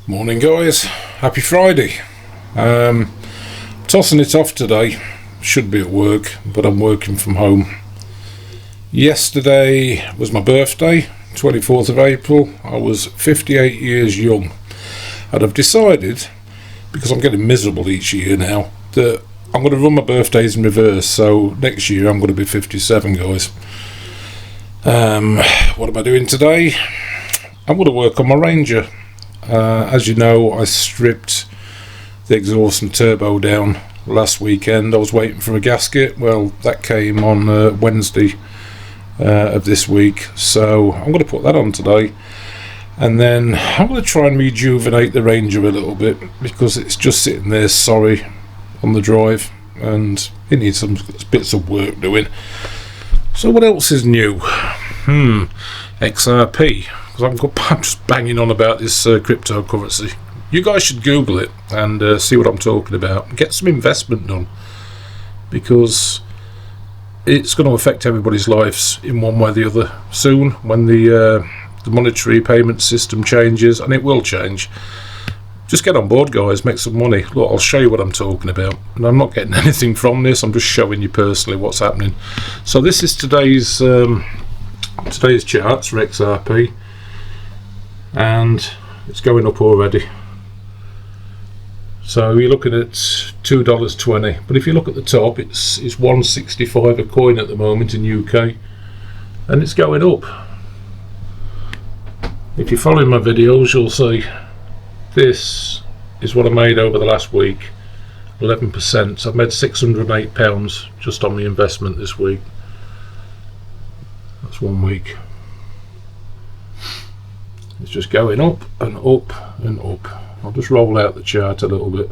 Morning guys, happy Friday. Tossing it off today, should be at work, but I'm working from home. Yesterday was my birthday, 24th of April. I was 58 years young, and I've decided, because I'm getting miserable each year now, that I'm going to run my birthdays in reverse. So next year I'm going to be 57 guys. What am I doing today? I'm going to work on my Ranger. As you know, I stripped the exhaust and turbo down last weekend. I was waiting for a gasket. Well, that came on Wednesday of this week, so I'm going to put that on today, and then I'm going to try and rejuvenate the Ranger a little bit, because it's just sitting there sorry on the drive and it needs some bits of work doing. So what else is new? XRP. Because I'm just banging on about this cryptocurrency. You guys should Google it and see what I'm talking about. Get some investment done, because it's going to affect everybody's lives in one way or the other soon, when the monetary payment system changes, and it will change. Just get on board guys, make some money. Look, I'll show you what I'm talking about, and I'm not getting anything from this, I'm just showing you personally what's happening. So this is today's charts for XRP, and it's going up already. So you're looking at $2.20, but if you look at the top, it's $1.65 a coin at the moment in UK, and it's going up. If you're following my videos, you'll see this is what I made over the last week, 11%. So I've made £608 just on the investment this week. That's 1 week. It's just going up and up and up. I'll just roll out the chart a little bit.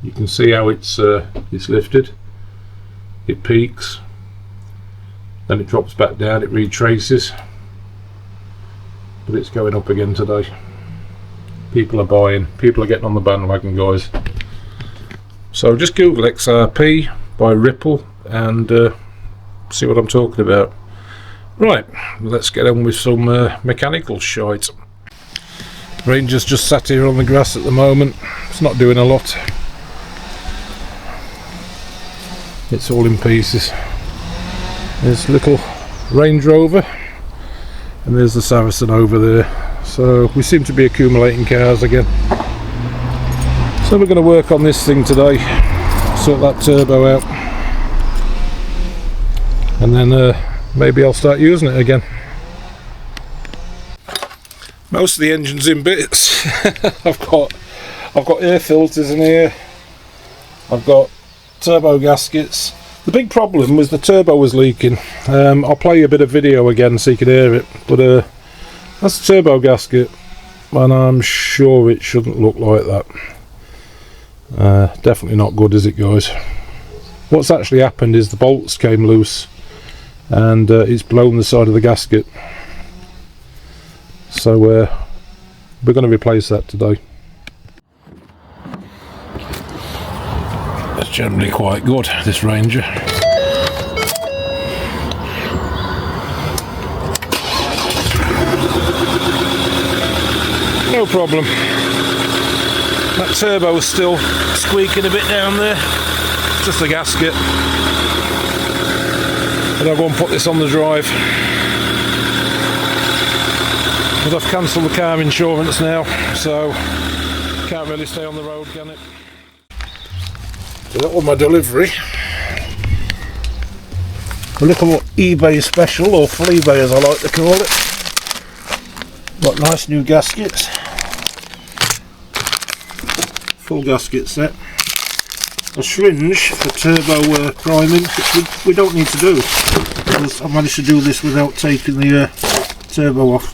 You can see how it's lifted. It peaks, then it drops back down, it retraces, but it's going up again today. People are buying, people are getting on the bandwagon guys. So just Google XRP by Ripple and see what I'm talking about. Right, let's get on with some mechanical shite. Ranger's just sat here on the grass at the moment. It's not doing a lot. It's all in pieces. There's a little Range Rover, and there's the Saracen over there. So we seem to be accumulating cars again. So we're going to work on this thing today, sort that turbo out, and then maybe I'll start using it again. Most of the engine's in bits. I've got air filters in here. I've got turbo gaskets. The big problem was the turbo was leaking. I'll play you a bit of video again so you can hear it. But that's the turbo gasket, and I'm sure it shouldn't look like that. Definitely not good, is it, guys? What's actually happened is the bolts came loose, and it's blown the side of the gasket. So we're going to replace that today. It's generally quite good, this Ranger. No problem. That turbo is still squeaking a bit down there. It's just the gasket. But I'll go and put this on the drive. But I've cancelled the car insurance now, so can't really stay on the road, can it? So that was my delivery. A little eBay special, or full eBay as I like to call it. Got nice new gaskets. Full gasket set. A syringe for turbo priming, which we don't need to do, because I managed to do this without taking the turbo off.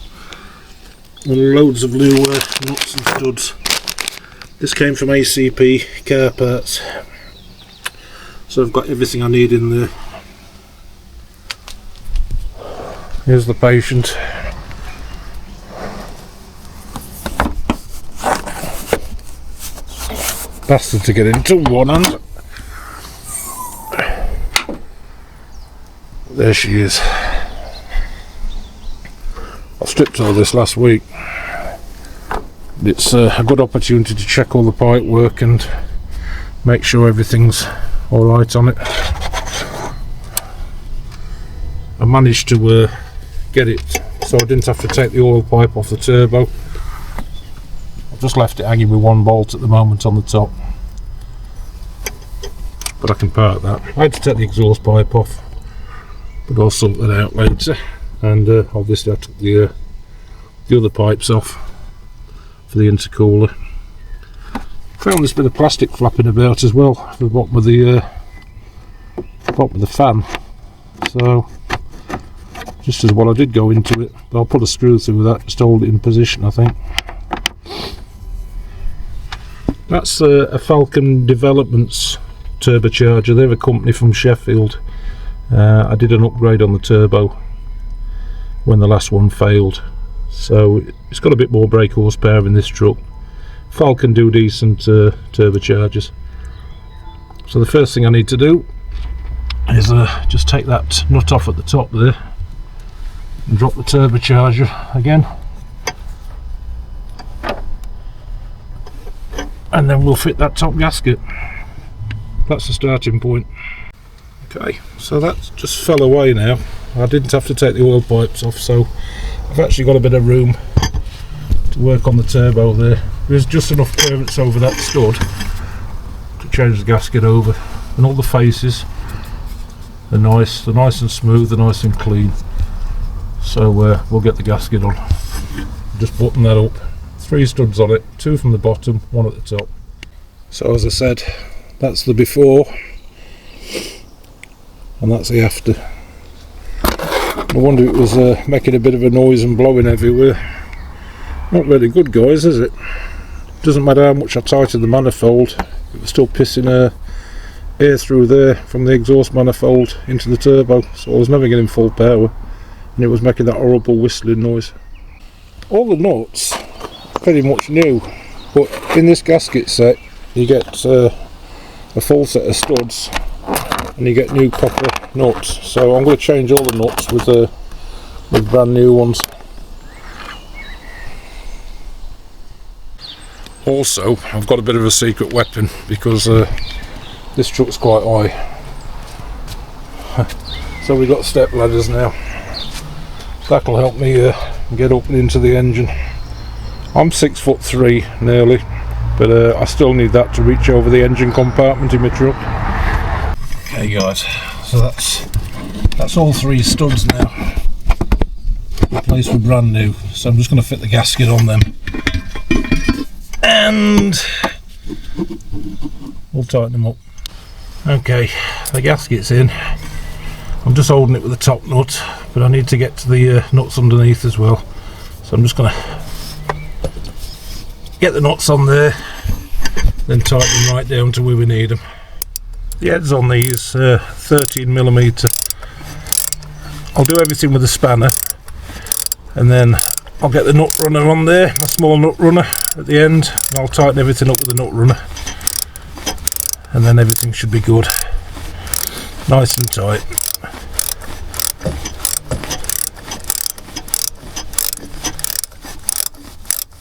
And loads of new nuts and studs. This came from ACP Car Parts, so I've got everything I need in there. Here's the patient. Bastard to get into one hand. There she is. I stripped all this last week. It's a good opportunity to check all the pipe work and make sure everything's alright on it. I managed to get it so I didn't have to take the oil pipe off the turbo. I've just left it hanging with one bolt at the moment on the top, but I can part that. I had to take the exhaust pipe off, but I'll sort that out later. And obviously I took the other pipes off for the intercooler. Found this bit of plastic flapping about as well for the bottom of the fan. So just as well I did go into it, but I'll put a screw through that just to hold it in position, I think. That's a Falcon Developments turbocharger. They're a company from Sheffield. I did an upgrade on the turbo when the last one failed, so it's got a bit more brake horsepower in this truck. Falcon do decent turbochargers. So the first thing I need to do is just take that nut off at the top there and drop the turbocharger again, and then we'll fit that top gasket. That's the starting point. Okay, so that just fell away now. I didn't have to take the oil pipes off, so I've actually got a bit of room to work on the turbo there. There's just enough clearance over that stud to change the gasket over, and all the faces are nice. They're nice and smooth, they're nice and clean. So we'll get the gasket on. Just button that up. 3 studs on it, 2 from the bottom, 1 at the top. So as I said, that's the before and that's the after. No wonder it was making a bit of a noise and blowing everywhere. Not really good, guys, is it? Doesn't matter how much I tighten the manifold, it was still pissing air through there from the exhaust manifold into the turbo, so I was never getting full power, and it was making that horrible whistling noise. All the nuts pretty much new, but in this gasket set you get a full set of studs and you get new copper nuts, so I'm going to change all the nuts with brand new ones. Also, I've got a bit of a secret weapon because this truck's quite high. So we've got step ladders now. That'll help me get up and into the engine. I'm 6'3" nearly, but I still need that to reach over the engine compartment in my truck. Okay guys, so that's all 3 studs now, replaced with brand new. So I'm just going to fit the gasket on them, and we'll tighten them up. Okay, the gasket's in. I'm just holding it with the top nut, but I need to get to the nuts underneath as well. So I'm just going to get the nuts on there, then tighten them right down to where we need them. The heads on these 13mm. I'll do everything with a spanner, and then I'll get the nut runner on there, my small nut runner at the end, and I'll tighten everything up with the nut runner, and then everything should be good, nice and tight.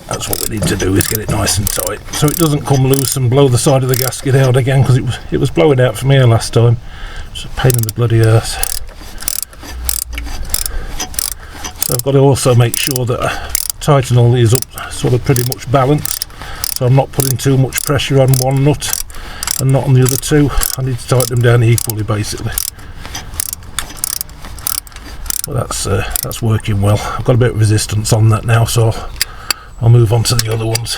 That's what we need to do, is get it nice and tight so it doesn't come loose and blow the side of the gasket out again, because it was blowing out from here last time. It's a pain in the bloody arse. So I've got to also make sure that I tighten all these up sort of pretty much balanced, so I'm not putting too much pressure on one nut and not on the other 2. I need to tighten them down equally basically. Well, that's working well. I've got a bit of resistance on that now, so I'll move on to the other ones.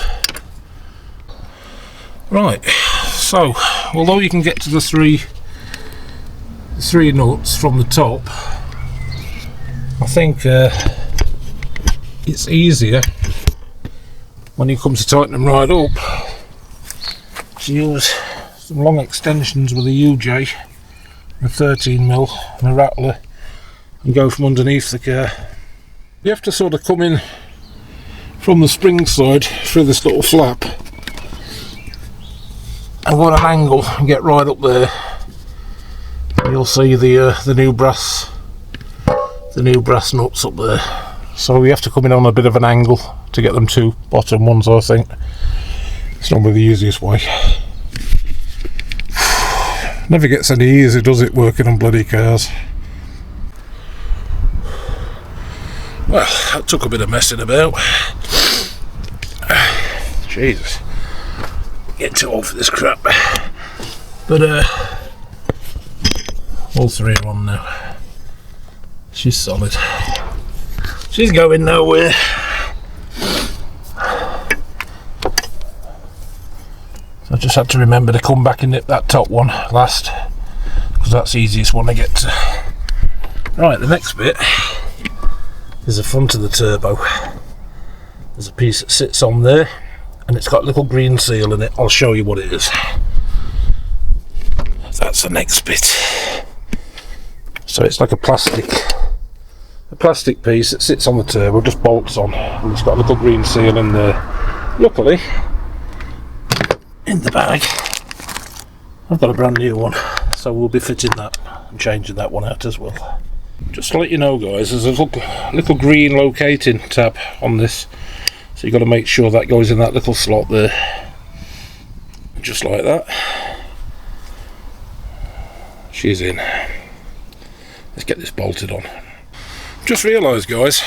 Right, so although you can get to the three nuts from the top, I think it's easier when you come to tighten them right up to use some long extensions with a UJ, a 13mm and a rattler, and go from underneath the car. You have to sort of come in from the spring side through this little flap and go at an angle and get right up there. You'll see the new brass nuts up there. So we have to come in on a bit of an angle to get them two bottom ones, I think. It's normally the easiest way. Never gets any easier, does it, working on bloody cars? Well, that took a bit of messing about. Jesus. Get too old for this crap. But all three are on now. She's solid. She's going nowhere. I just had to remember to come back and nip that top one last, because that's the easiest one to get to. Right, the next bit is the front of the turbo. There's a piece that sits on there and it's got a little green seal in it. I'll show you what it is. That's the next bit. So it's like a plastic piece that sits on the turbo, just bolts on, and it's got a little green seal in there. Luckily, in the bag I've got a brand new one, so we'll be fitting that and changing that one out as well. Just to let you know, guys, there's a little green locating tab on this, so you've got to make sure that goes in that little slot there, just like that. She's in. Let's get this bolted on. Just realised, guys,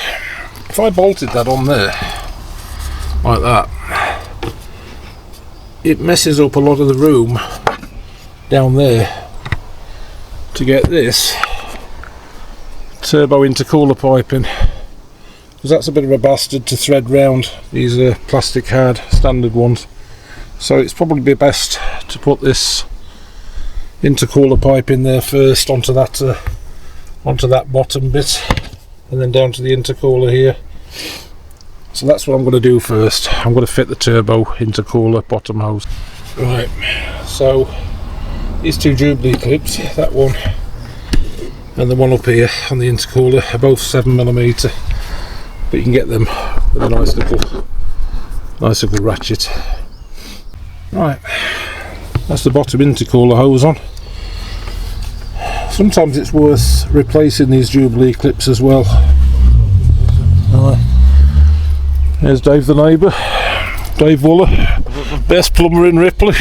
if I bolted that on there like that, it messes up a lot of the room down there to get this turbo intercooler piping, because that's a bit of a bastard to thread round. These are plastic hard standard ones, so it's probably best to put this intercooler pipe in there first onto that bottom bit, and then down to the intercooler here. So that's what I'm going to do first. I'm going to fit the turbo intercooler bottom hose. Right, so these two Jubilee clips, that one and the one up here on the intercooler, are both 7mm, but you can get them with a nice little ratchet. Right, that's the bottom intercooler hose on. Sometimes it's worth replacing these Jubilee clips as well. There's Dave the neighbour, Dave Wooler, best plumber in Ripley.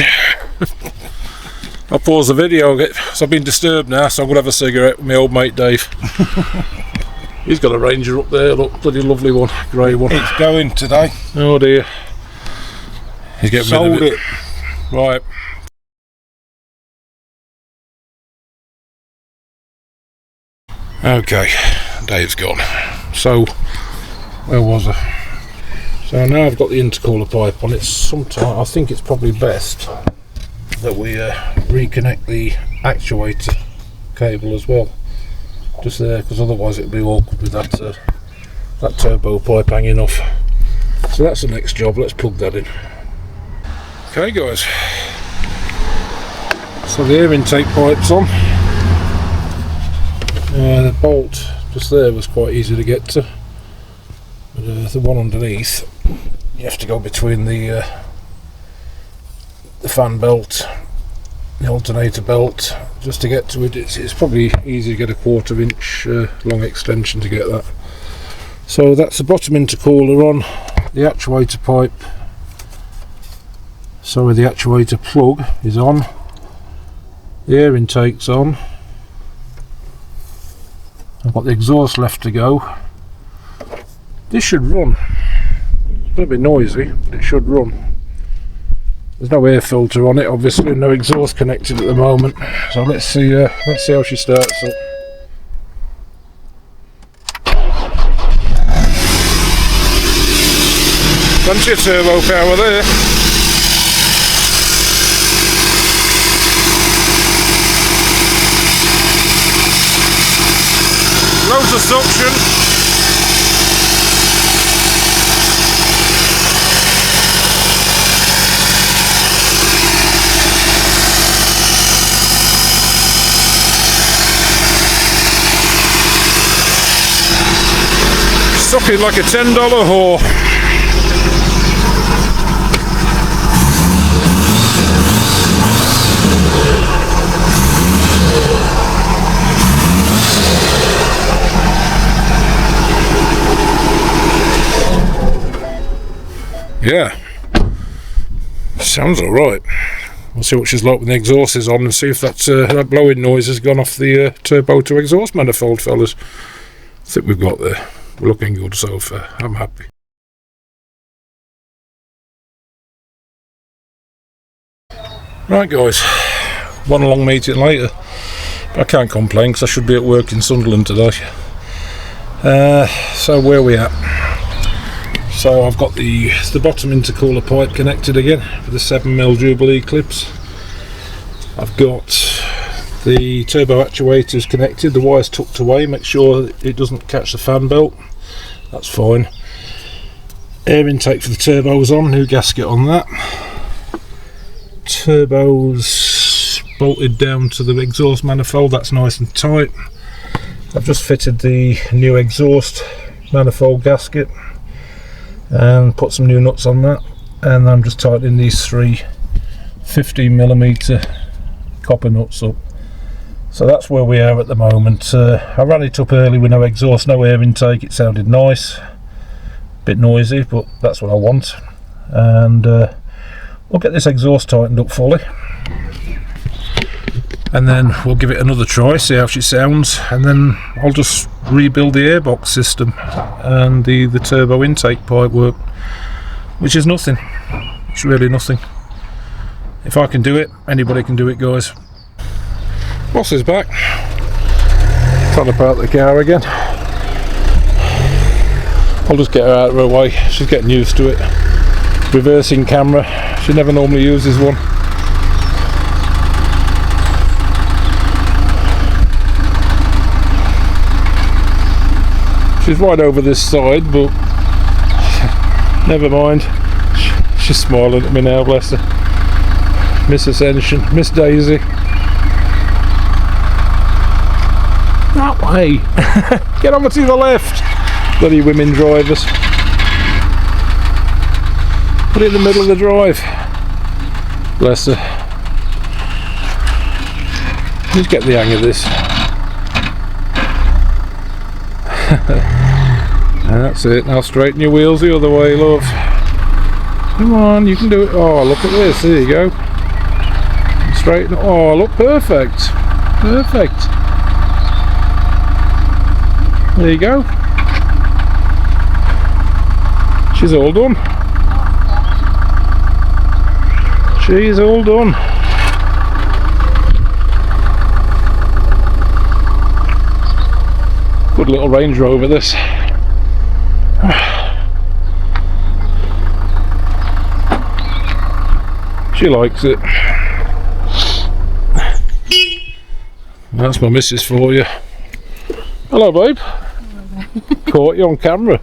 I'll pause the video because I've been disturbed now, so I'm going to have a cigarette with my old mate Dave. He's got a Ranger up there, look, bloody lovely one, grey one. It's going today. Oh dear. He's getting sold rid of it. Right. Okay, Dave's gone. So, where was I? So now I've got the intercooler pipe on. I think it's probably best that we reconnect the actuator cable as well, just there, because otherwise it'll be awkward with that turbo pipe hanging off. So that's the next job. Let's plug that in. Okay, guys. So the air intake pipe's on. The bolt just there was quite easy to get to, but the one underneath, you have to go between the fan belt, the alternator belt, just to get to it. It's probably easy to get a 1/4 inch long extension to get that. So that's the bottom intercooler on, the actuator pipe, sorry, the actuator plug is on, the air intake's on. I've got the exhaust left to go. This should run. It's a bit noisy, but it should run. There's no air filter on it, obviously, no exhaust connected at the moment. So let's see how she starts up. Plenty of turbo power there. Loads of suction. Sucking like a $10 whore. Yeah, sounds alright. We'll see what she's like when the exhaust is on and see if that blowing noise has gone off the turbo to exhaust manifold, fellas. I think we've got there. We're looking good so far. I'm happy. Right guys, one long meeting later. But I can't complain because I should be at work in Sunderland today. So where are we at? So I've got the bottom intercooler pipe connected again for the 7mm Jubilee clips. I've got the turbo actuators connected, the wire's tucked away, make sure it doesn't catch the fan belt. That's fine. Air intake for the turbos on, new gasket on that. Turbos bolted down to the exhaust manifold, that's nice and tight. I've just fitted the new exhaust manifold gasket and put some new nuts on that, and I'm just tightening these three 15mm copper nuts up. So that's where we are at the moment. I ran it up early with no exhaust, no air intake. It sounded nice, a bit noisy, but that's what I want. And we'll get this exhaust tightened up fully, and then we'll give it another try, see how she sounds, and then I'll just rebuild the airbox system and the turbo intake pipe work, which is nothing. It's really nothing. If I can do it, anybody can do it, guys. Boss is back. Trying to park the car again. I'll just get her out of her way. She's getting used to it. Reversing camera. She never normally uses one. She's right over this side, but never mind. She's smiling at me now, bless her. Miss Ascension, Miss Daisy. That way. Get over to the left. Bloody women drivers. Put it in the middle of the drive. Bless her. Just get the hang of this. And that's it. Now straighten your wheels the other way, love. Come on, you can do it. Oh, look at this. There you go. Straighten. Oh, look, perfect. Perfect. There you go. She's all done. She's all done. Good little Range Rover, this. She likes it. That's my missus for you. Hello, babe. Caught you on camera.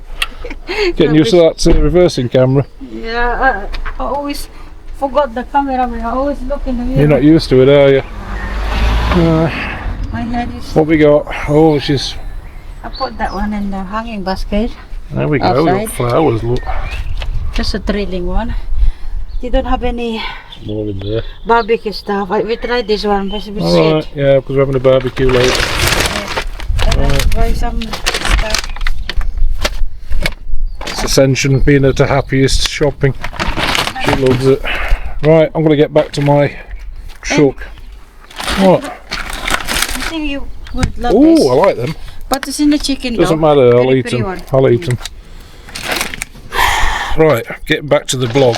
Getting used to that reversing camera. Yeah, I always forgot the camera. I always look in the mirror. You're not used to it, are you? My head is... What we got? Oh, she's... I put that one in the hanging basket. There we go. We've got flowers, look. Just a trailing one. You don't have any more in there. barbecue stuff. We tried this one, but it's a bit Alright, sweet. yeah, because we're having a barbecue later. Yeah. Let's buy some stuff. It's Ascension being at her happiest shopping. She loves it. Right, I'm going to get back to my truck. What? I think you would love this. Oh, I like them. But it's in the chicken. Doesn't matter, I'll eat them. I'll eat them. Right, getting back to the blog.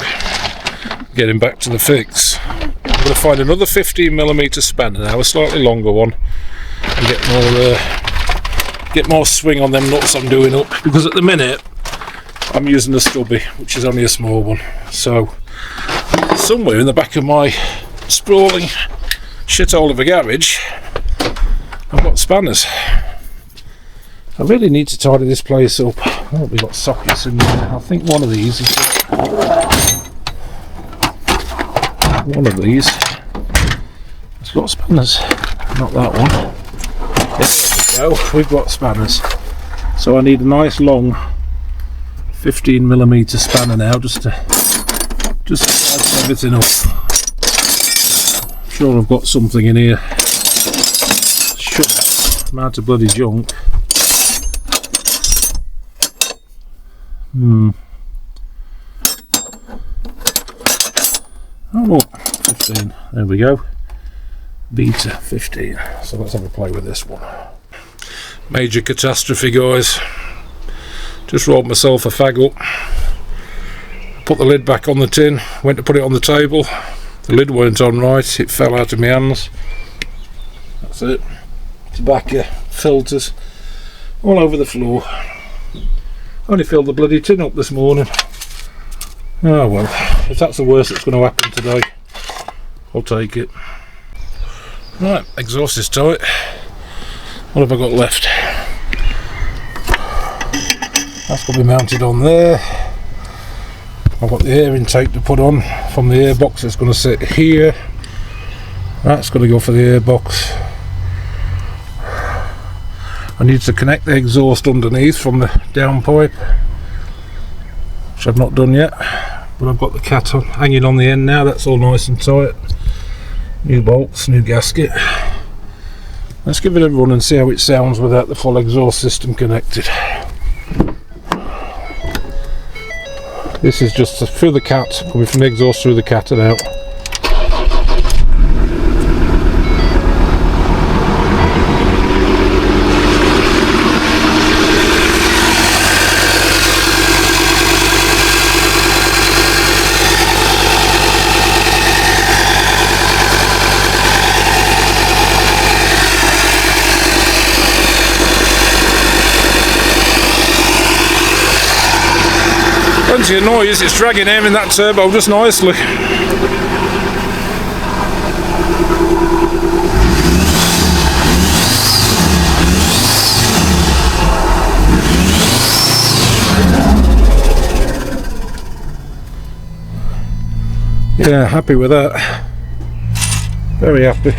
Getting back to the fix. I'm going to find another 15mm spanner now, a slightly longer one, and get more swing on them nuts I'm doing up, because at the minute I'm using the stubby, which is only a small one. So somewhere in the back of my sprawling shithole of a garage I've got spanners. I really need to tidy this place up. Oh, we've got sockets in there. I think one of these is one of these. It's got spanners. Not that one. Yeah, there we go. We've got spanners. So I need a nice long 15mm spanner now, just to tighten everything up. I'm sure I've got something in here. Shut amount of bloody junk. Oh, 15. There we go. Beta 15. So let's have a play with this one. Major catastrophe, guys. Just rolled myself a fag up. Put the lid back on the tin. Went to put it on the table. The lid weren't on right. It fell out of my hands. That's it. Tobacco, filters, all over the floor. Only filled the bloody tin up this morning. Oh well, if that's the worst that's going to happen today, I'll take it. Right, exhaust is tight. What have I got left? That's going to be mounted on there. I've got the air intake to put on from the airbox. It's going to sit here. That's going to go for the airbox. I need to connect the exhaust underneath from the downpipe, which I've not done yet, but I've got the cat hanging on the end now. That's all nice and tight. New bolts, new gasket. Let's give it a run and see how it sounds without the full exhaust system connected. This is just through the cat, coming from the exhaust through the cat and out. Plenty of noise, it's dragging air in that turbo just nicely. Yeah, happy with that. Very happy.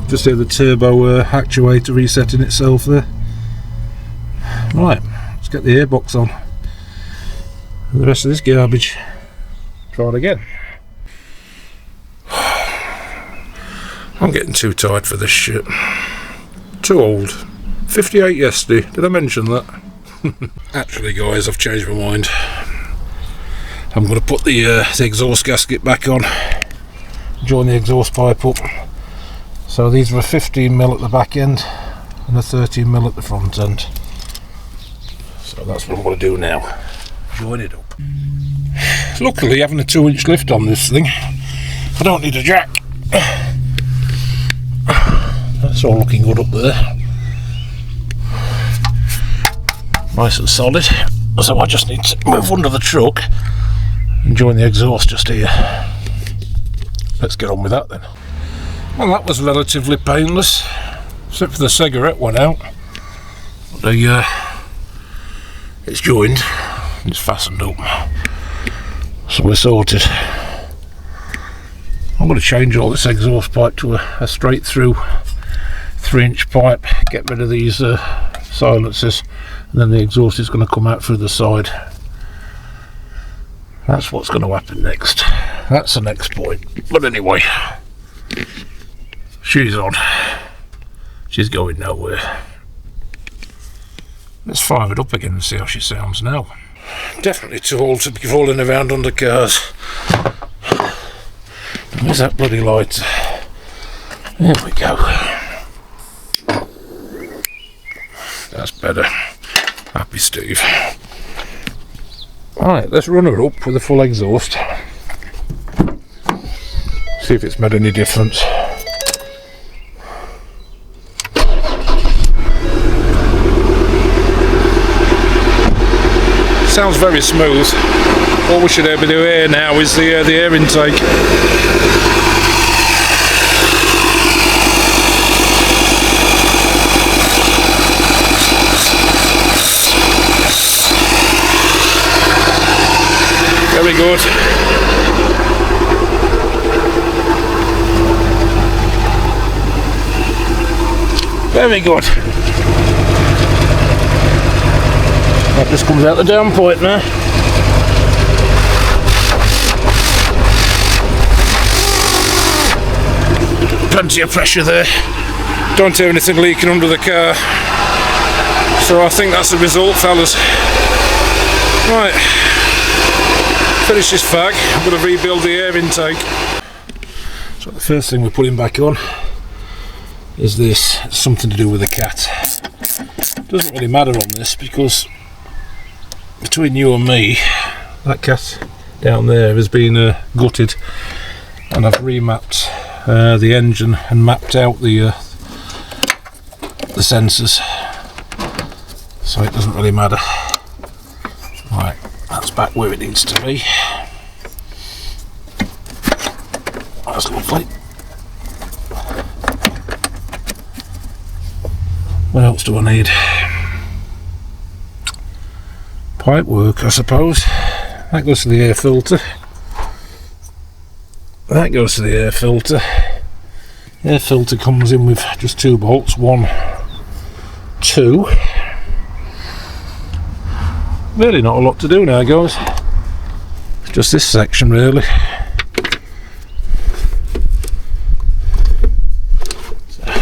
Just hear the turbo actuator resetting itself there. Right, let's get the airbox on. And the rest of this garbage. Try it again. I'm getting too tired for this shit. Too old. 58 yesterday. Did I mention that? Actually, guys, I've changed my mind. I'm going to put the exhaust gasket back on. Join the exhaust pipe up. So these were 15mm at the back end and a 13mm at the front end. So that's what I'm going to do now. Join it up. Luckily, having a 2-inch lift on this thing, I don't need a jack. That's all looking good up there. Nice and solid. So I just need to move under the truck and join the exhaust just here. Let's get on with that then. Well, that was relatively painless, except for the cigarette went out. But it's joined, it's fastened up, so we're sorted. I'm going to change all this exhaust pipe to a straight through 3-inch pipe, get rid of these silencers, and then the exhaust is going to come out through the side. That's what's going to happen next. That's the next point. But anyway, she's on. She's going nowhere. Let's fire it up again and see how she sounds now. Definitely too old to be falling around under cars. Where's that bloody light? There we go. That's better. Happy Steve. Alright, let's run her up with a full exhaust. See if it's made any difference. Sounds very smooth. All we should be doing here now is the air intake. Very good. Very good. That just comes out the down point now. Plenty of pressure there. Don't hear anything leaking under the car. So I think that's the result, fellas. Right, finish this fag. I'm going to rebuild the air intake. So the first thing we're putting back on is this. It's something to do with the cat. Doesn't really matter on this because between you and me, that cat down there has been gutted, and I've remapped the engine and mapped out the sensors, so it doesn't really matter. Right, that's back where it needs to be. That's lovely. What else do I need? Pipe work, I suppose. That goes to the air filter. That goes to the air filter. Air filter comes in with just 2 bolts. 1, 2. Really not a lot to do now, guys. It's just this section, really.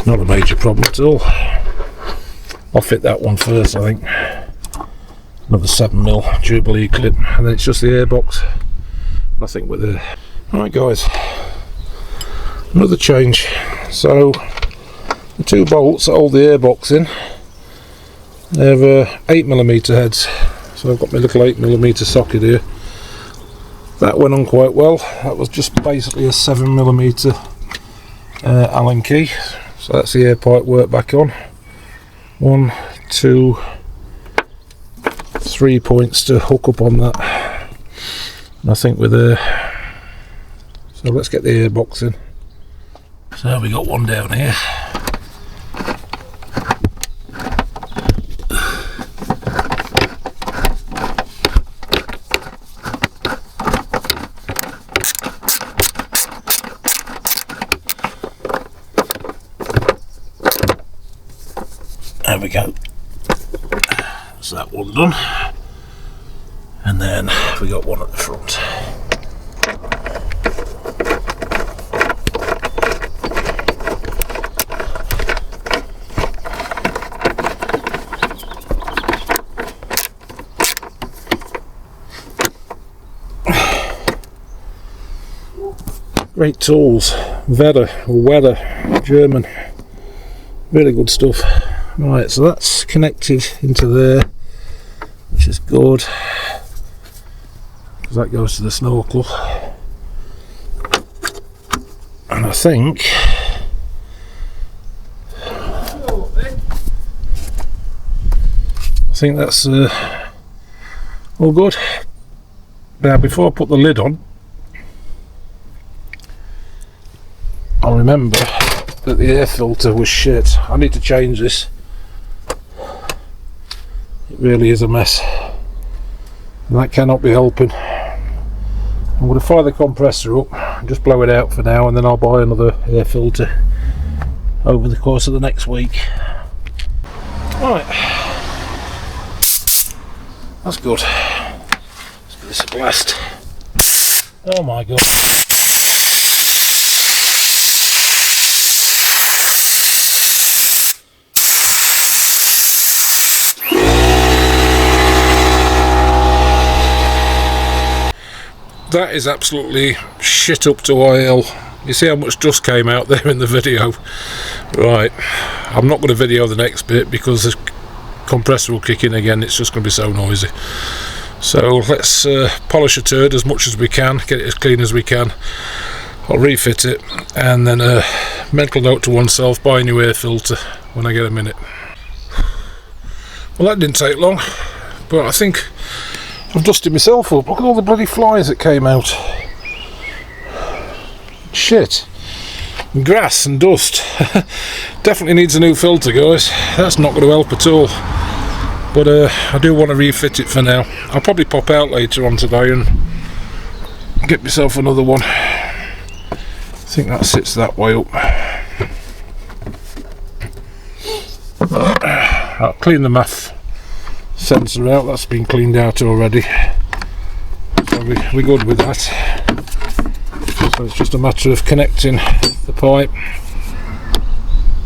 Not a major problem at all. I'll fit that one first, I think. Another 7mm Jubilee clip, and then it's just the airbox. I think we're there. Alright guys, another change. So the 2 bolts that hold the airbox in, they're 8mm heads. So I've got my little 8mm socket here. That went on quite well. That was just basically a 7mm Allen key. So that's the air pipe work back on. 1, 2, 3 points to hook up on that. And I think we're there. So let's get the airbox in. So we got one down here. There we go. That's that one done. And then we got one at the front. Great tools, Weather, German, really good stuff. Right, so that's connected into there, which is good, because that goes to the snorkel. And I think that's all good. Now, before I put the lid on, I remember that the air filter was shit. I need to change this. It really is a mess, and that cannot be helping. I'm going to fire the compressor up and just blow it out for now, and then I'll buy another air filter over the course of the next week. Right, that's good. Let's give this a blast. Oh my god. That is absolutely shit up to IL. You see how much dust came out there in the video? Right, I'm not going to video the next bit because the compressor will kick in again. It's just going to be so noisy. So let's polish a turd as much as we can, get it as clean as we can. I'll refit it, and then a mental note to oneself: buy a new air filter when I get a minute. Well, that didn't take long, but I think I've dusted myself up. Look at all the bloody flies that came out. Shit. And grass and dust. Definitely needs a new filter, guys. That's not going to help at all. But I do want to refit it for now. I'll probably pop out later on today and get myself another one. I think that sits that way up. I'll clean the MAF sensor out. That's been cleaned out already, so we're good with that. So it's just a matter of connecting the pipe,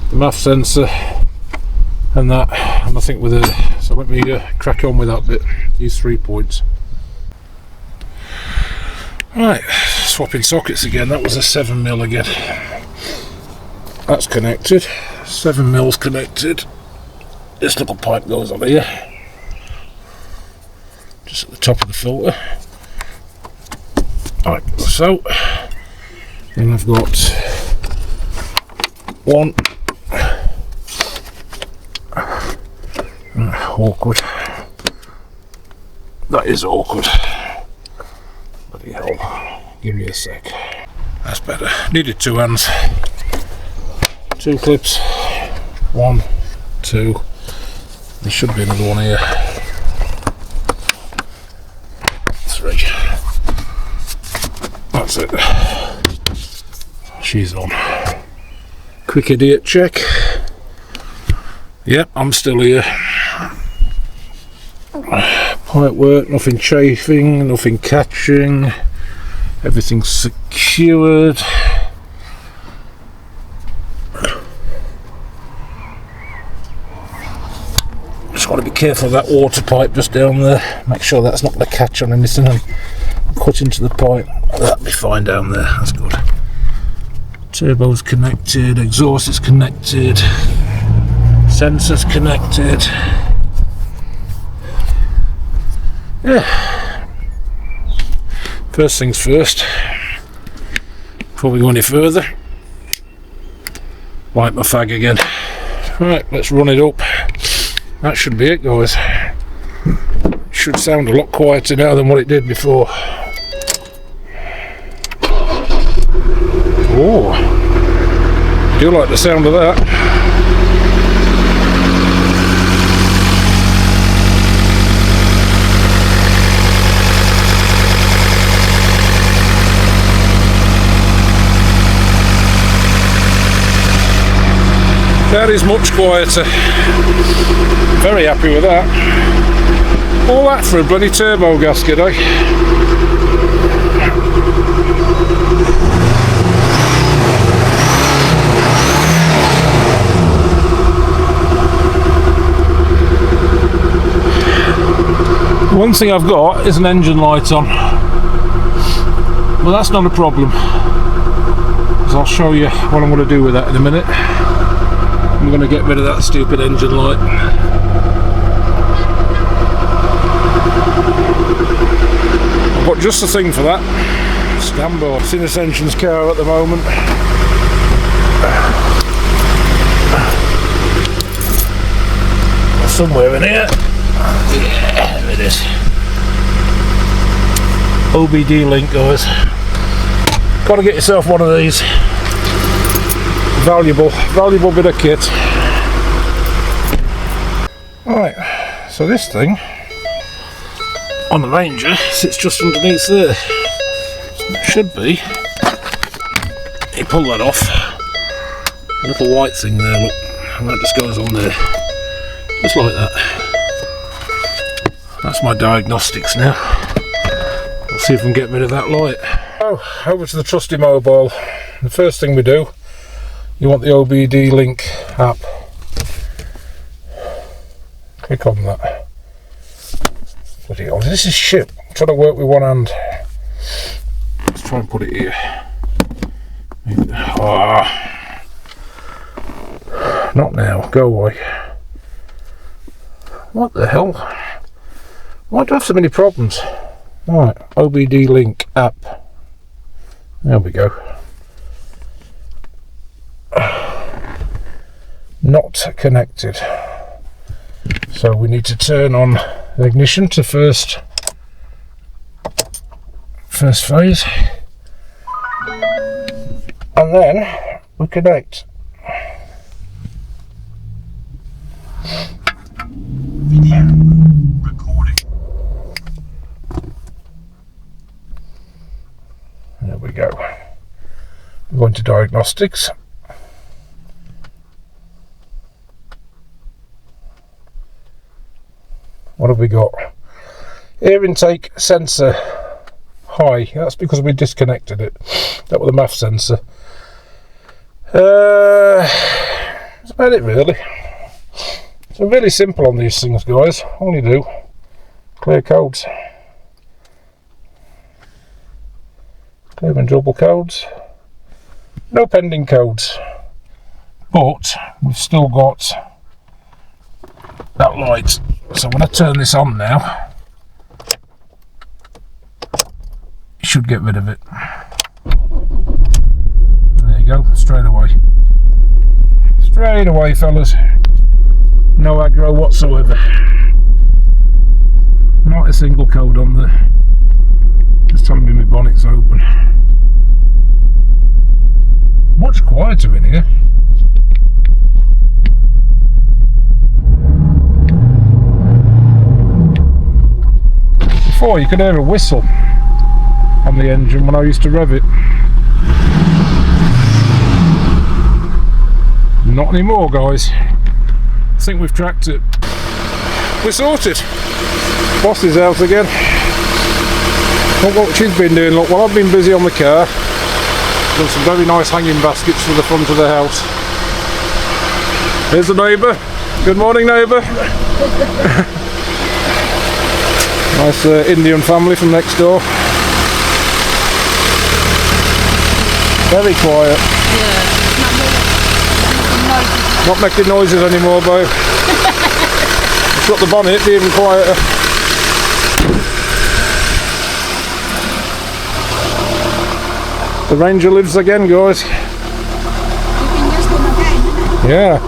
the MAF sensor, and that, and I think with it. So So let me crack on with that bit, these 3 points. Right, swapping sockets again. That was a 7mm again. That's connected, 7mm connected. This little pipe goes on here, just at the top of the filter. Right, so then I've got one. Awkward. That is awkward. Bloody hell. Give me a sec. That's better. Needed 2 hands. 2 clips. 1, 2. There should be another one here. 3. That's it. She's on. Quick idiot check. Yep, I'm still here. Pipe work, nothing chafing, nothing catching. Everything's secured. Just got to be careful of that water pipe just down there. Make sure that's not going to catch on anything and cut into the pipe. That'll be fine down there, that's good. Turbo's connected, exhaust is connected, sensors connected. Yeah. First things first, before we go any further, light my fag again. Right, let's run it up. That should be it, guys. It should sound a lot quieter now than what it did before. Oh, do like the sound of that. That is much quieter. Very happy with that. All that for a bloody turbo gasket, eh? One thing I've got is an engine light on. Well, that's not a problem, because I'll show you what I'm going to do with that in a minute. I'm going to get rid of that stupid engine light. I've got just the thing for that. Stand by. It's in Ascension's car at the moment. Somewhere in here. Yeah, there it is. OBD link, guys. Got to get yourself one of these. Valuable bit of kit. Right, so this thing on the Ranger sits just underneath there. It should be. You pull that off. A little white thing there, look, and that just goes on there. Just like that. That's my diagnostics now. We'll see if we can get rid of that light. Oh, over to the trusty mobile. The first thing we do, you want the OBD link app. Click on that. Bloody hell, this is shit. I'm trying to work with one hand. Let's try and put it here. Ah. Not now, go away. What the hell? Why do I have so many problems? Right, OBD link app. There we go. Not connected. So we need to turn on the ignition to first phase, and then we connect. Video recording. There we go. We're going to diagnostics. What have we got? Air intake sensor high. That's because we disconnected it. That was the MAF sensor. That's about it really. It's So really simple on these things, guys. All you do, clear codes. Clear and double codes. No pending codes. But we've still got that light. So when I turn this on now, you should get rid of it. There you go, straight away. Straight away, fellas. No aggro whatsoever. Not a single code on there. Just telling me my bonnet's open. Much quieter in here. Before you could hear a whistle on the engine when I used to rev it. Not anymore, guys. I think we've tracked it. We're sorted. Boss is out again. Look what she's been doing. Look, while I've been busy on the car, done some very nice hanging baskets for the front of the house. Here's the neighbour. Good morning, neighbour. Nice Indian family from next door. Very quiet. Yeah. Not making noises anymore, babe. Shut the bonnet, be even quieter. The Ranger lives again, guys. You can use them again. Yeah.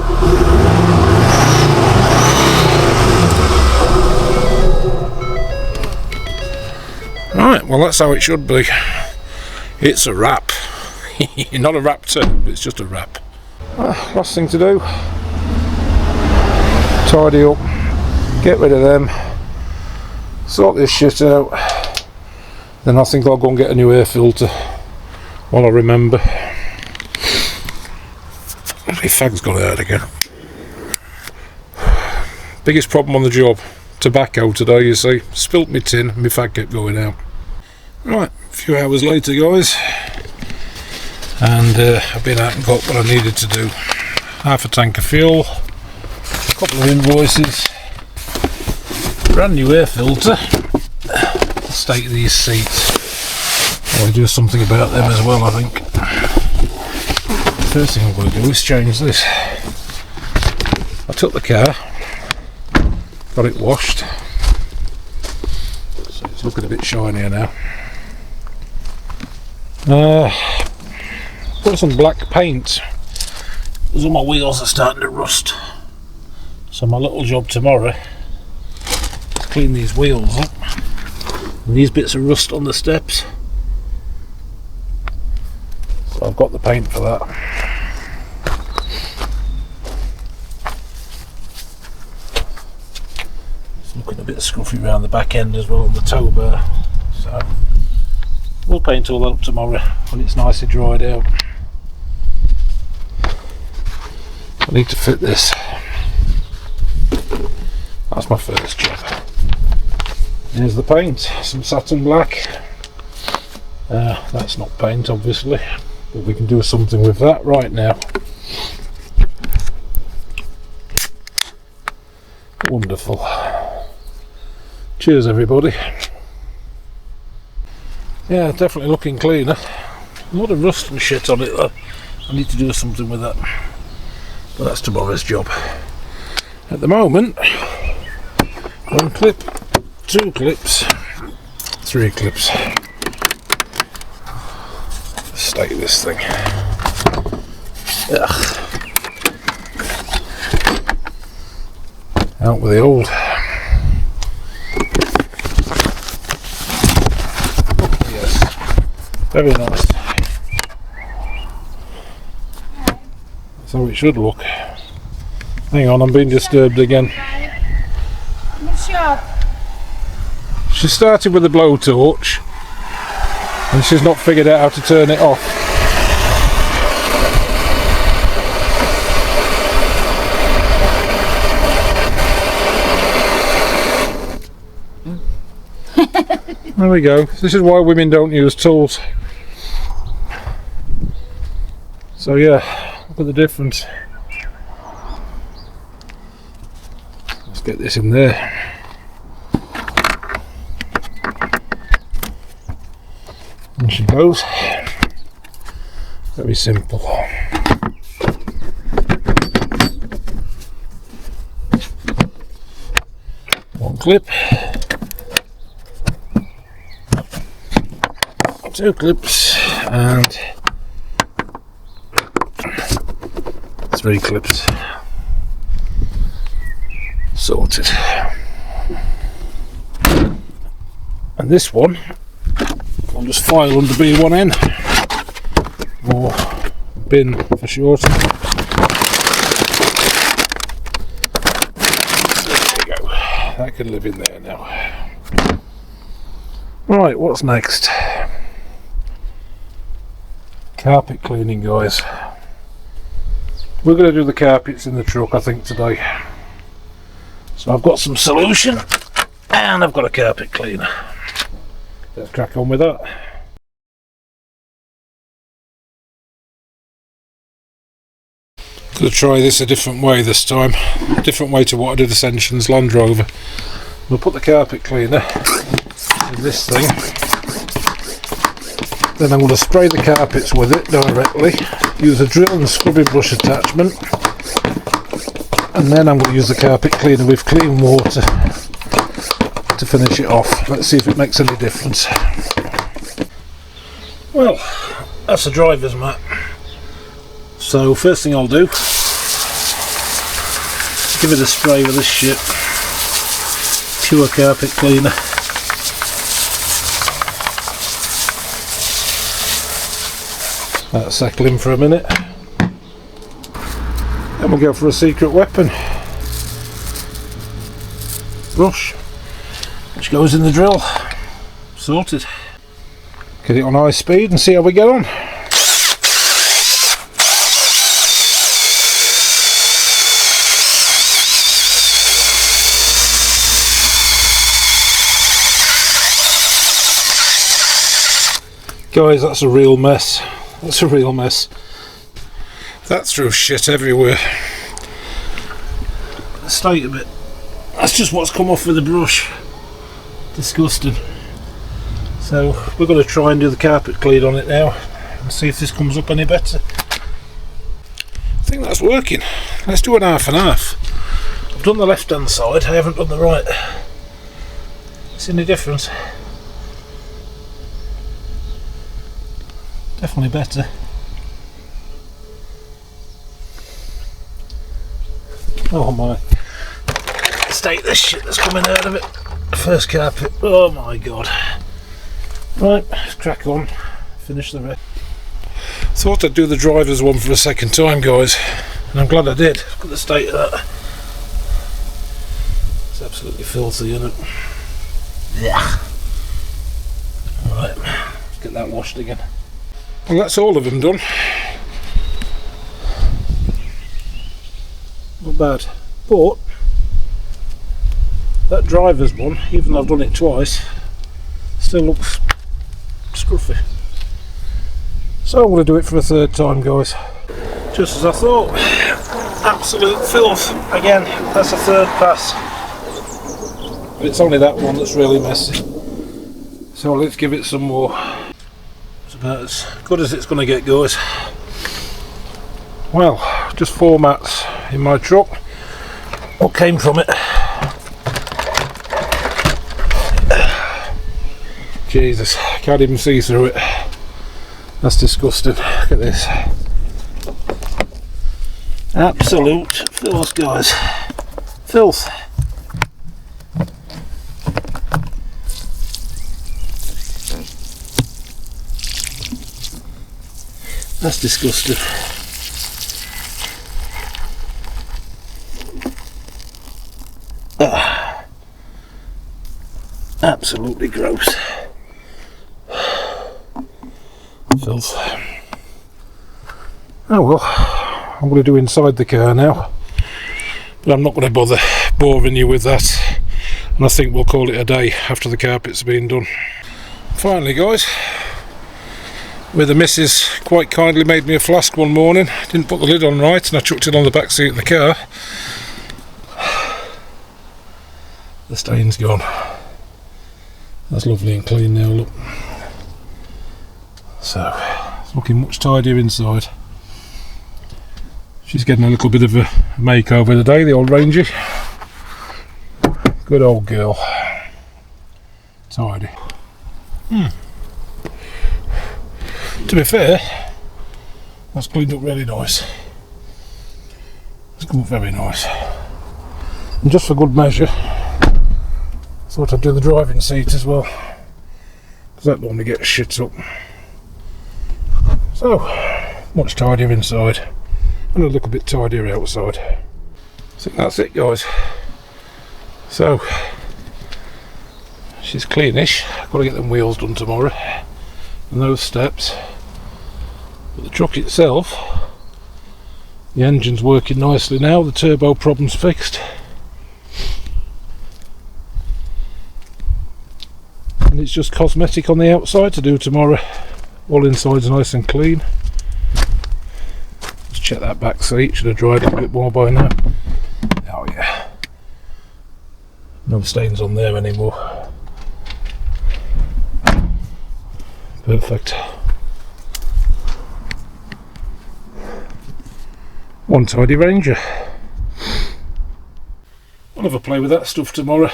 Right, well that's how it should be. It's a wrap. Not a raptor, it's just a wrap. Last thing to do, tidy up, get rid of them, sort this shit out, then I think I'll go and get a new air filter while I remember. My fag's gone out again. Biggest problem on the job, tobacco today, you see. Spilt my tin, my fag kept going out. Right, a few hours later, guys, and I've been out and got what I needed to do. Half a tank of fuel, a couple of invoices, brand new air filter, the state of these seats. I'll do something about them as well, I think. First thing I'm going to do is change this. I took the car, got it washed, so it's looking a bit shinier now. Put some black paint because all my wheels are starting to rust. So my little job tomorrow is clean these wheels up. And these bits of rust on the steps. So I've got the paint for that. It's looking a bit scruffy around the back end as well on the tow bar. So we'll paint all that up tomorrow when it's nicely dried out. I need to fit this. That's my first job. Here's the paint, some satin black. That's not paint obviously, but we can do something with that right now. Wonderful. Cheers everybody. Yeah, definitely looking cleaner. A lot of rust and shit on it though. I need to do something with that. But that's tomorrow's job. At the moment, 1 clip, 2 clips, 3 clips. State this thing. Ugh. Out with the old. Yes, very nice. That's how it should look. Hang on, I'm being disturbed again. She started with a blowtorch and she's not figured out how to turn it off. There we go. This is why women don't use tools. So yeah, look at the difference. get this in there. And she goes. Very simple. One clip. 2 clips and 3 clips. Sorted. And this one I'll just file under B1N, or bin for short. There we go. That can live in there now. Right, what's next? Carpet cleaning, guys. We're going to do the carpets in the truck, I think, today. So I've got some solution and I've got a carpet cleaner. Let's crack on with that. Going to try this a different way this time. A different way to what I did Ascension's Land Rover. We'll put the carpet cleaner in this thing. Then I'm going to spray the carpets with it directly. Use a drill and scrubbing brush attachment. And then I'm going to use the carpet cleaner with clean water to finish it off. Let's see if it makes any difference. Well, that's the driver's mat. So first thing I'll do, give it a spray with this shit. Pure carpet cleaner. That'll settle in for a minute. Then we'll go for a secret weapon. Brush, which goes in the drill. Sorted. Get it on high speed and see how we get on. Guys, that's a real mess. That's a real mess. That threw shit everywhere. The state of it. That's just what's come off with the brush. Disgusting. So we're going to try and do the carpet clean on it now and see if this comes up any better. I think that's working. Let's do an half and half. I've done the left hand side, I haven't done the right. See any difference? Definitely better. Oh my. State this shit that's coming out of it. First carpet. Oh my god. Right, let's crack on. Finish the rest. Thought I'd do the driver's one for a second time, guys. And I'm glad I did. Look at the state of that. It's absolutely filthy, isn't it? Yeah. Alright, let's get that washed again. Well, that's all of them done. Not bad. But that driver's one, even though I've done it twice, still looks scruffy. So I'm going to do it for a third time, guys. Just as I thought. Absolute filth. Again, that's a third pass. But it's only that one that's really messy. So let's give it some more. It's about as good as it's going to get, guys. Well, just 4 mats in my truck. What came from it? Jesus, can't even see through it. That's disgusting. Look at this. Absolute filth, guys. Filth. That's disgusting. Absolutely gross. Filth. Oh well, I'm going to do inside the car now, but I'm not going to bother boring you with that, and I think we'll call it a day after the carpet's been done. Finally, guys, where the missus quite kindly made me a flask one morning, didn't put the lid on right and I chucked it on the back seat of the car. The stain's gone. That's lovely and clean now, look. So, it's looking much tidier inside. She's getting a little bit of a makeover today, the old Rangy. Good old girl. Tidy. To be fair, that's cleaned up really nice. It's come up very nice. And just for good measure, thought I'd do the driving seat as well, because that normally gets shit up. So, much tidier inside, and a little bit tidier outside. I think that's it, guys. So, she's cleanish. I've got to get them wheels done tomorrow, and those steps. But the truck itself, the engine's working nicely now, the turbo problem's fixed. And it's just cosmetic on the outside to do tomorrow. All inside's nice and clean. Let's check that back seat, should have dried it a bit more by now. Oh yeah. No stains on there anymore. Perfect. One tidy Ranger. I'll have a play with that stuff tomorrow.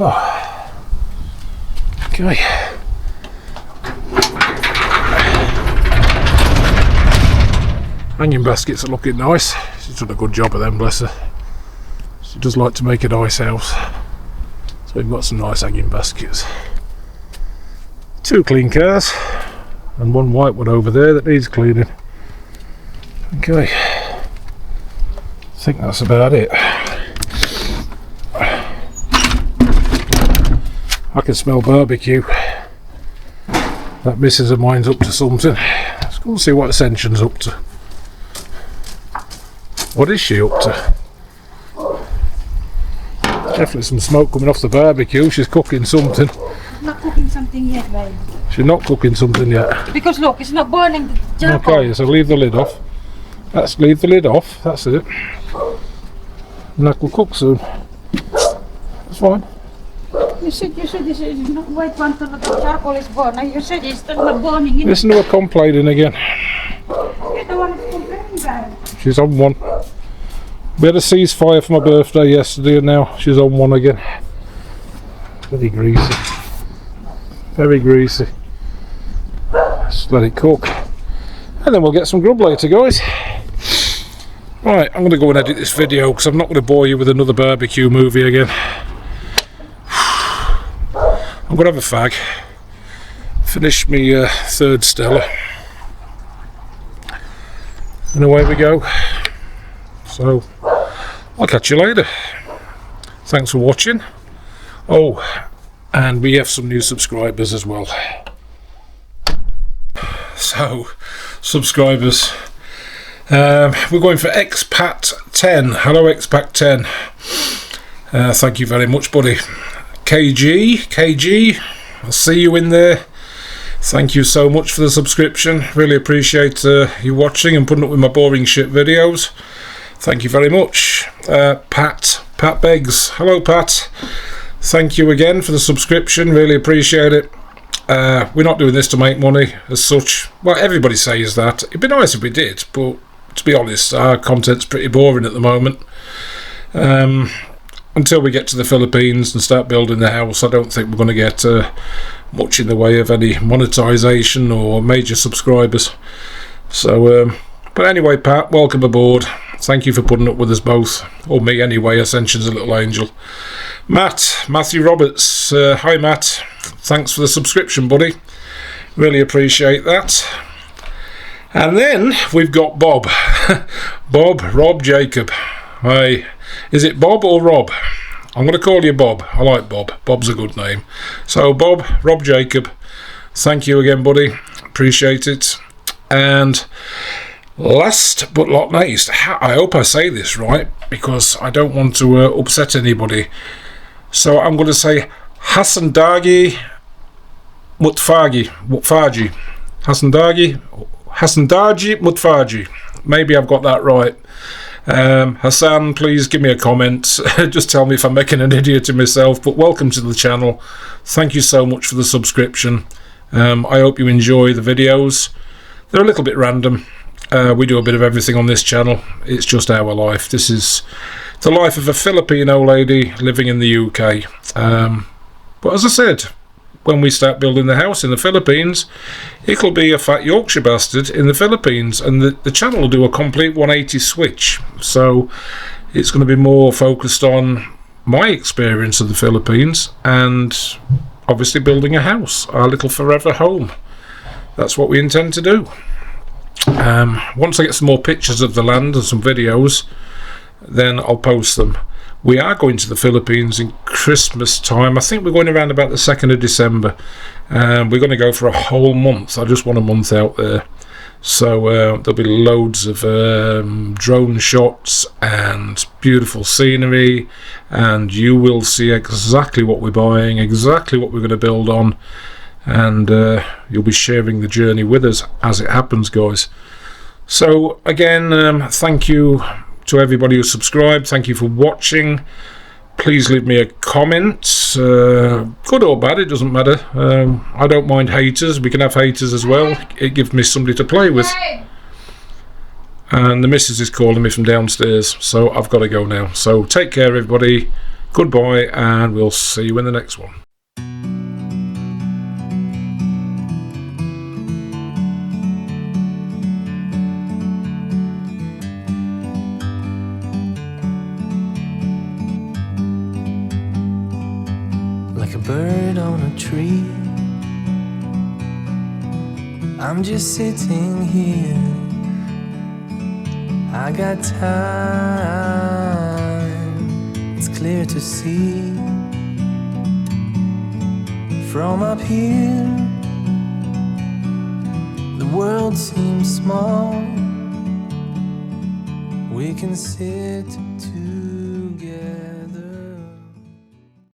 Oh. Okay. Hanging baskets are looking nice. She's done a good job of them, bless her. She does like to make a nice house. So we've got some nice hanging baskets. 2 clean cars. And 1 white one over there that needs cleaning. Okay, I think that's about it. I can smell barbecue. That missus of mine's up to something. Let's go and see what Ascension's up to. What is she up to? Definitely some smoke coming off the barbecue. She's cooking something. Not cooking something yet, babe. She's not cooking something yet. Because look, it's not burning the charcoal. Okay, so leave the lid off. Let's leave the lid off. That's it. And that will cook soon. That's fine. You said this is not white one to the charcoal is burning. You said it's still not burning. Listen to her complaining again. You're the one who's complaining, babe. She's on one. We had a ceasefire for my birthday yesterday and now she's on one again. Very greasy. Very greasy. Just let it cook. And then we'll get some grub later, guys. Right, I'm going to go and edit this video because I'm not going to bore you with another barbecue movie again. I'm going to have a fag. Finish me 3rd Stella. And away we go. So, I'll catch you later. Thanks for watching. Oh, and we have some new subscribers as well. So, subscribers. We're going for Expat 10. Hello, Expat 10. Thank you very much, buddy. KG, I'll see you in there. Thank you so much for the subscription. Really appreciate you watching and putting up with my boring shit videos. Thank you very much. Pat Beggs. Hello, Pat. Thank you again for the subscription. Really appreciate it. We're not doing this to make money as such. Well, everybody says that. It'd be nice if we did, but to be honest, our content's pretty boring at the moment. Until we get to the Philippines and start building the house, I don't think we're going to get much in the way of any monetization or major subscribers. So, but anyway, Pat, welcome aboard. Thank you for putting up with us both, or me anyway. Ascension's a little angel. Matthew Roberts. Hi, Matt. Thanks for the subscription, buddy. Really appreciate that. And then we've got Bob. Rob Jacob. Hi. Is it Bob or Rob? I'm going to call you Bob. I like Bob. Bob's a good name. So Bob, Rob Jacob, thank you again, buddy. Appreciate it. And last but not least, I hope I say this right because I don't want to upset anybody. So I'm going to say Hasandagi Mutfaji. Hasandaji Mutfaji. Maybe I've got that right. Hassan, please give me a comment. Just tell me if I'm making an idiot of myself. But welcome to the channel. Thank you so much for the subscription. I hope you enjoy the videos. They're a little bit random. We do a bit of everything on this channel. It's just our life. This is the life of a Filipino lady living in the UK. But as I said, when we start building the house in the Philippines, it'll be a fat Yorkshire bastard in the Philippines, and the channel will do a complete 180 switch. So it's going to be more focused on my experience of the Philippines and obviously building a house, our little forever home. That's what we intend to do. Once I get some more pictures of the land and some videos, then I'll post them. We are going to the Philippines in Christmas time. I think we're going around about the 2nd of December. We're going to go for a whole month. I just want a month out there. So there'll be loads of drone shots and beautiful scenery, and you will see exactly what we're buying, exactly what we're going to build on, and you'll be sharing the journey with us as it happens, guys. So again, thank you to everybody who subscribed. Thank you for watching. Please leave me a comment, good or bad, it doesn't matter. I don't mind haters. We can have haters as well. It gives me somebody to play with. And the missus is calling me from downstairs, so I've got to go now. So take care, everybody. Goodbye, and we'll see you in the next one. Like a bird on a tree, I'm just sitting here. I got time, it's clear to see. From up here, the world seems small. We can sit